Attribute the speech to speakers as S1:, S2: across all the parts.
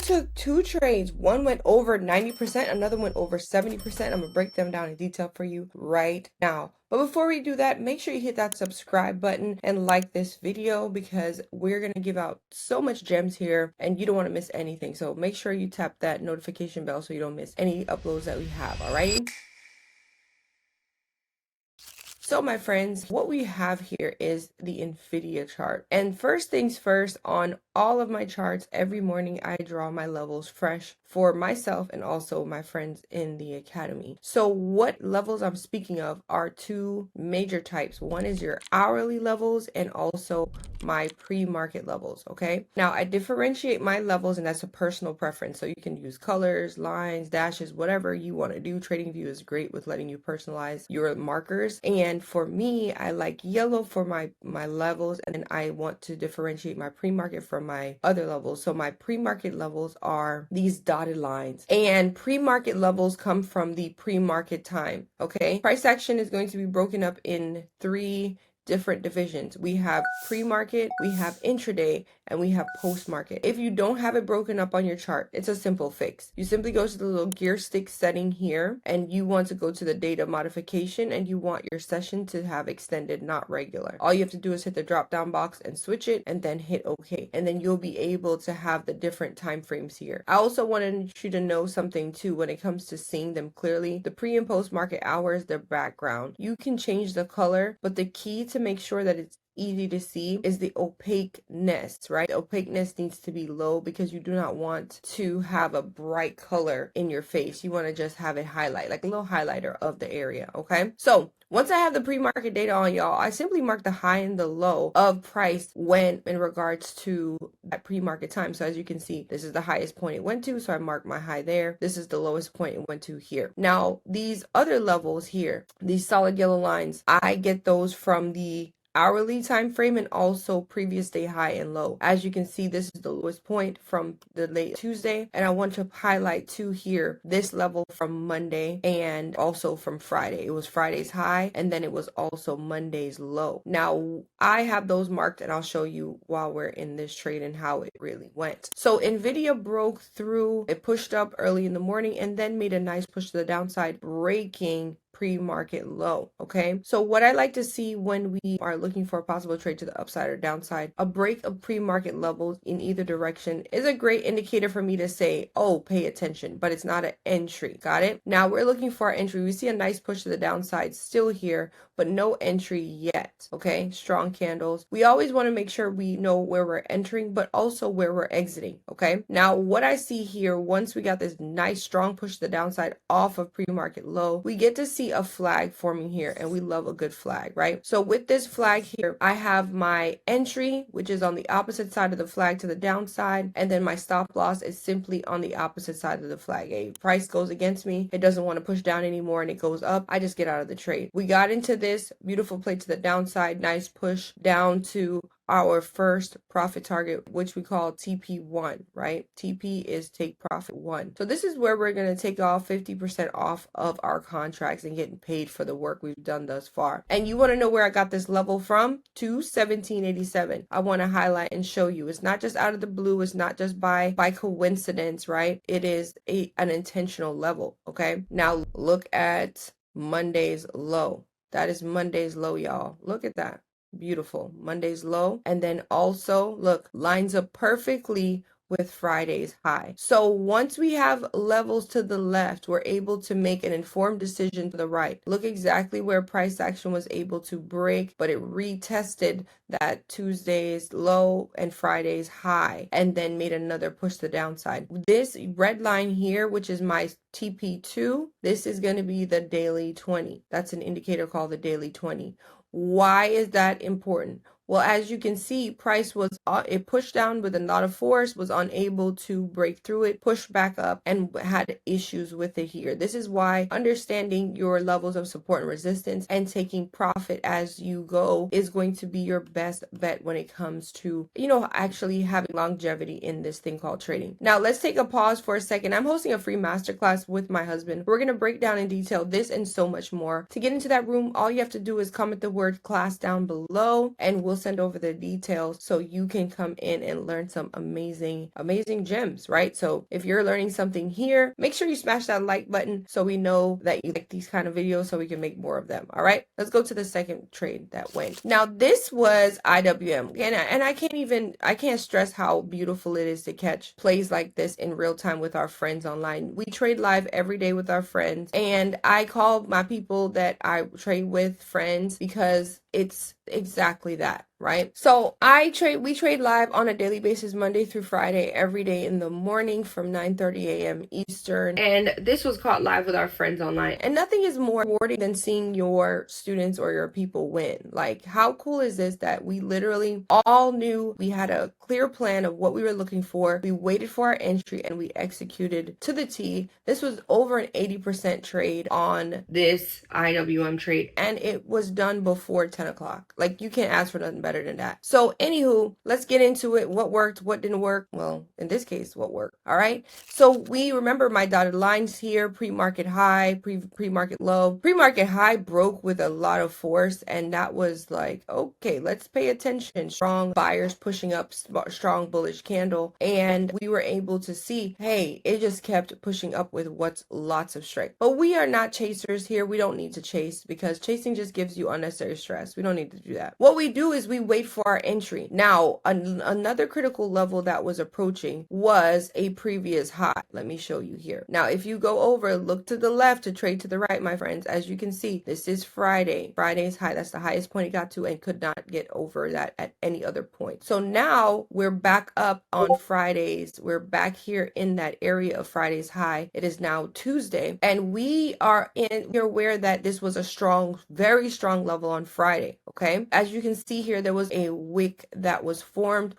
S1: took two trades. One went over 90%, another went over 70%. I'm gonna break them down in detail for you right now. But before we do that, make sure you hit that subscribe button and like this video, because we're going to give out so much gems here and you don't want to miss anything. So make sure you tap that notification bell so you don't miss any uploads that we have. Alrighty. So my friends, what we have here is the Nvidia chart. And first things first, on all of my charts, every morning I draw my levels fresh for myself and also my friends in the academy. So what levels I'm speaking of are two major types. One is your hourly levels and also my pre-market levels, okay? Now I differentiate my levels, and that's a personal preference. So you can use colors, lines, dashes, whatever you want to do. TradingView is great with letting you personalize your markers. And for me, I like yellow for my levels, and then I want to differentiate my pre-market from my other levels. So my pre-market levels are these dotted lines, and pre-market levels come from the pre-market time, okay? Price action is going to be broken up in three different divisions. We have pre-market, we have intraday, and we have post-market. If you don't have it broken up on your chart, it's a simple fix. You simply go to the little gear stick setting here, and you want to go to the data modification, and you want your session to have extended, not regular. All you have to do is hit the drop down box and switch it, and then hit OK, and then you'll be able to have the different time frames here. I also wanted you to know something too when it comes to seeing them clearly. The pre and post market hours, their background, you can change the color, but the key to make sure that it's easy to see is the opaqueness, right? The opaqueness needs to be low because you do not want to have a bright color in your face. You want to just have it highlight, like a little highlighter of the area, okay? So once I have the pre-market data on, y'all, I simply mark the high and the low of price when in regards to that pre-market time. So as you can see, this is the highest point it went to, so I mark my high there. This is the lowest point it went to here. Now, these other levels here, these solid yellow lines, I get those from the hourly time frame and also previous day high and low. As you can see, this is the lowest point from the late Tuesday, and I want to highlight too here this level from Monday and also from Friday. It was Friday's high, and then it was also Monday's low. Now I have those marked, and I'll show you while we're in this trade and how it really went. So Nvidia broke through, it pushed up early in the morning and then made a nice push to the downside, breaking pre-market low. Okay, so what I like to see when we are looking for a possible trade to the upside or downside, a break of pre-market levels in either direction is a great indicator for me to say, oh, pay attention, but it's not an entry. Got it? Now we're looking for our entry. We see a nice push to the downside still here, but no entry yet. Okay, strong candles. We always want to make sure we know where we're entering, but also where we're exiting. Okay, now what I see here, once we got this nice strong push to the downside off of pre-market low, we get to see a flag forming here, and we love a good flag, right? So with this flag here, I have my entry, which is on the opposite side of the flag to the downside, and then my stop loss is simply on the opposite side of the flag. A price goes against me, it doesn't want to push down anymore, and it goes up, I just get out of the trade. We got into this beautiful play to the downside, nice push down to our first profit target, which we call TP1, right? TP is take profit 1. So this is where we're going to take off 50% off of our contracts and getting paid for the work we've done thus far. And you want to know where I got this level from? 217.87. I want to highlight and show you it's not just out of the blue, it's not just by coincidence, right? It is an intentional level, okay? Now look at Monday's low. That is Monday's low, y'all. Look at that. Beautiful. Monday's low. And then also, look, lines up perfectly with Friday's high. So once we have levels to the left, we're able to make an informed decision to the right. Look exactly where price action was able to break, but it retested that Tuesday's low and Friday's high, and then made another push to the downside. This red line here, which is my TP2, this is going to be the daily 20. That's an indicator called the daily 20. Why is that important? Well, as you can see, price was, it pushed down with a lot of force, was unable to break through it, pushed back up, and had issues with it here. This is why understanding your levels of support and resistance and taking profit as you go is going to be your best bet when it comes to, actually having longevity in this thing called trading. Now, let's take a pause for a second. I'm hosting a free masterclass with my husband. We're going to break down in detail this and so much more. To get into that room, all you have to do is comment the word class down below, and we'll will send over the details so you can come in and learn some amazing gems, right? So if you're learning something here, make sure you smash that like button so we know that you like these kind of videos so we can make more of them. All right, let's go to the second trade that went. Now this was IWM, and I can't stress how beautiful it is to catch plays like this in real time with our friends online. We trade live every day with our friends, and I call my people that I trade with friends because it's exactly that, right? So we trade live on a daily basis, Monday through Friday, every day in the morning from 9:30 a.m. Eastern. And this was caught live with our friends online. And nothing is more rewarding than seeing your students or your people win. Like, how cool is this that we literally all knew, we had a clear plan of what we were looking for. We waited for our entry and we executed to the T. This was over an 80% trade on this IWM trade, and it was done before 10 o'clock. Like, you can't ask for nothing better than that. So anywho, let's get into it. What worked, what didn't work? Well, in this case, what worked? All right. So we remember my dotted lines here, pre-market high, pre-market low. Pre-market high broke with a lot of force, and that was like, okay, let's pay attention. Strong buyers pushing up, strong bullish candle, and we were able to see, hey, it just kept pushing up with what's lots of strength. But we are not chasers here. We don't need to chase because chasing just gives you unnecessary stress. We don't need to do that. What we do is we wait for our entry. Now, another critical level that was approaching was a previous high. Let me show you here. Now, if you go over, look to the left to trade to the right, my friends. As you can see, this is Friday. Friday's high. That's the highest point it got to and could not get over that at any other point. So now we're back up on Fridays. We're back here in that area of Friday's high. It is now Tuesday, and we're aware that this was a strong, very strong level on Friday. Okay, as you can see here, there was a wick that was formed.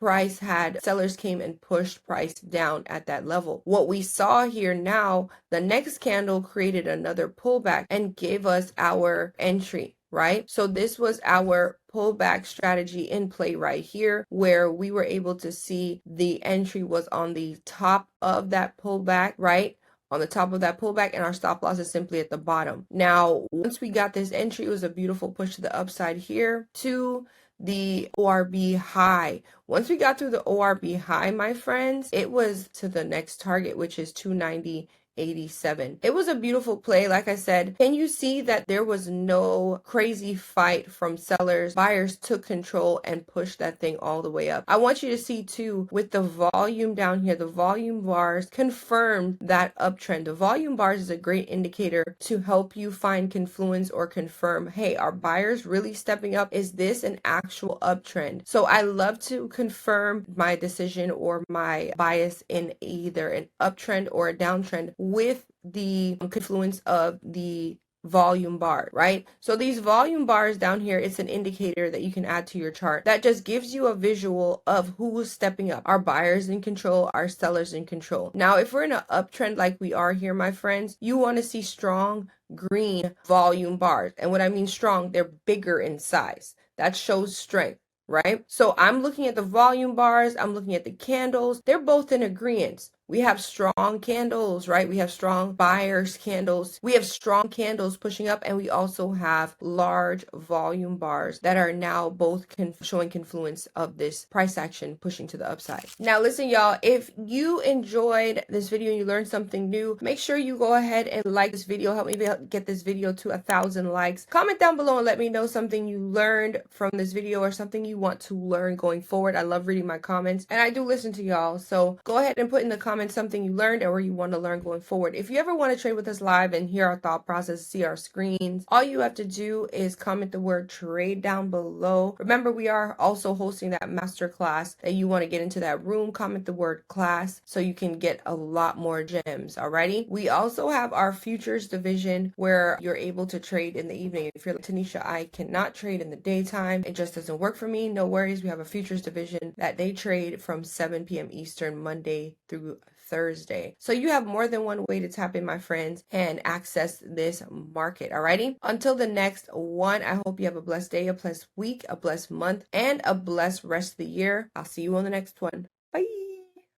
S1: Sellers came and pushed price down at that level. What we saw here now, the next candle created another pullback and gave us our entry, right? So this was our pullback strategy in play right here, where we were able to see the entry was on the top of that pullback, right? On the top of that pullback, and our stop loss is simply at the bottom. Now, once we got this entry, it was a beautiful push to the upside here to the ORB high. Once we got through the ORB high, my friends, it was to the next target, which is 290.87. It was a beautiful play. Like I said, can you see that there was no crazy fight from sellers? Buyers took control and pushed that thing all the way up. I want you to see too, with the volume down here, the volume bars confirmed that uptrend. The volume bars is a great indicator to help you find confluence or confirm, hey, are buyers really stepping up? Is this an actual uptrend? So I love to confirm my decision or my bias in either an uptrend or a downtrend with the confluence of the volume bar, right? So these volume bars down here, it's an indicator that you can add to your chart that just gives you a visual of who's stepping up. Are buyers in control? Are sellers in control? Now, if we're in an uptrend like we are here, my friends, you want to see strong green volume bars. And what I mean strong, they're bigger in size. That shows strength, right? So I'm looking at the volume bars, I'm looking at the candles. They're both in agreement. We have strong candles, right? We have strong buyers candles. We have strong candles pushing up, and we also have large volume bars that are now both showing confluence of this price action pushing to the upside. Now, listen, y'all, if you enjoyed this video and you learned something new, make sure you go ahead and like this video. Help me get this video to 1,000 likes. Comment down below and let me know something you learned from this video or something you want to learn going forward. I love reading my comments, and I do listen to y'all. So go ahead and put in the comments something you learned or you want to learn going forward. If you ever want to trade with us live and hear our thought process, see our screens, all you have to do is comment the word trade down below. Remember, we are also hosting that master class that you want to get into that room. Comment the word class so you can get a lot more gems. Alrighty. We also have our futures division where you're able to trade in the evening. If you're like, Tanisha, I cannot trade in the daytime, it just doesn't work for me. No worries. We have a futures division that they trade from 7 p.m. Eastern, Monday through Thursday. So you have more than one way to tap in, my friends, and access this market. Alrighty. Until the next one, I hope you have a blessed day, a blessed week, a blessed month, and a blessed rest of the year. I'll see you on the next one. Bye.